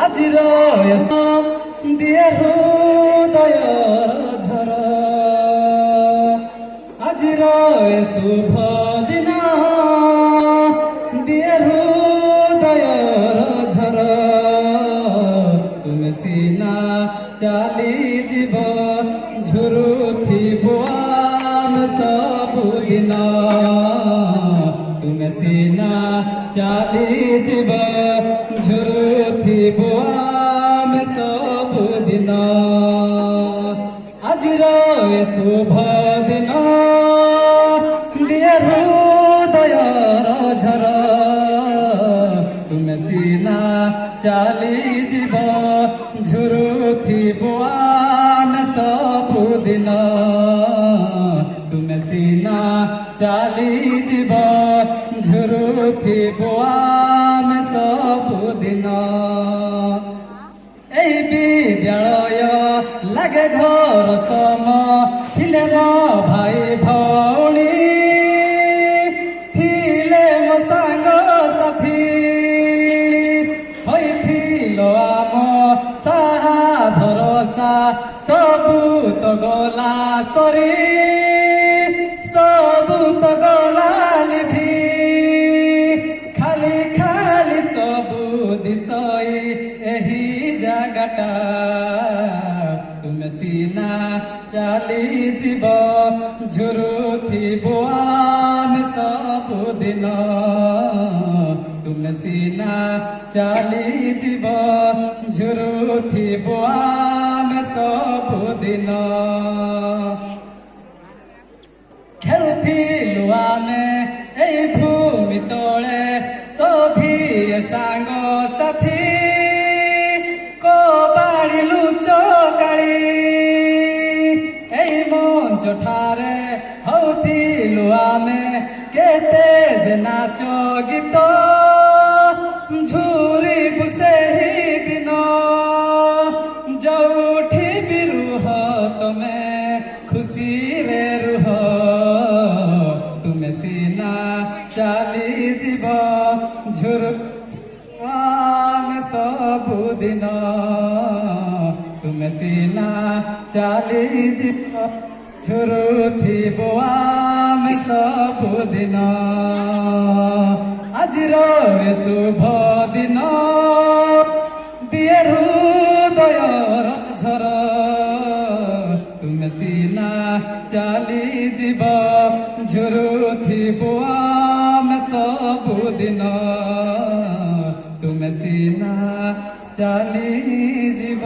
আজির দিয়ে হৃদয় ঝর আজির শুভ দিন দিয়ে হৃদয় ঝর তুমি সিনা চালি জীব ঝুরুথিব আমি ସବୁଦିନ তুমি সিনা চালি জীব ঝুরুথিব আমি ସବୁଦିନ আজির শুভ দিন দিয়ে হৃদয়র ঝর তুমি সিনা চালি জীব ঝুরুথিব আমি ସବୁଦିନ তুমি সিনা চালি জীব ঝুরুথিব আমি ସବୁଦିନ এই বিদ্যালয় লাগে ঘর সম ଥିଲେ ମୋ ଭାଇ ଭଉଣୀ ଥିଲେ ମୋ ସାଙ୍ଗ ସାଥୀ ହୋଇଥିଲ ଆମ ସାହା ଭରସା ସବୁ ତ ଗଲା ସରି ସବୁ ତ ଗଲା ଲିଭି ଖାଲି ଖାଲି ସବୁ ଦିଶଇ ଏହି ଜାଗାଟା ତୁମେ ସିନା ଚାଲି ଯିବ ଝୁରୁଥିବ ଆମେ ସବୁଦିନ ତୁମେ ସିନା ଚାଲି ଯିବ ଝୁରୁଥିବ ଆମେ ସବୁଦିନ ଖେଳୁଥିଲୁ ଆମେ এই ভূমি তଳେ সভিয়ে সাঙ্গ সাথী কবাড়িলু চকাড়ি এই মঞ্চ ঠারে হউଥିଲୁ ଆମେ কেতে যে নাচ গীত ঝুরিবু ସେହି ଦିନ ଯୋଉଠି ବି ରୁହ ତମେ ଖୁସିରେ ରୁହ ତୁମେ ସିନା ଚାଲି ଯିବ ଝୁରୁ ଆମେ ସବୁଦିନ ତୁମେ ସିନା ଚାଲି ଯିବ ଝୁରୁଥିବ ଆମେ ସବୁଦିନ ଆଜିର ଏ ଶୁଭ ଦିନ ଦିଏ ହୃଦୟର ଝର ତୁମେ ସିନା ଚାଲି ଯିବ ଝୁରୁଥିବ ଆମେ ସବୁଦିନ ତୁମେ ସିନା ଚାଲି ଯିବ।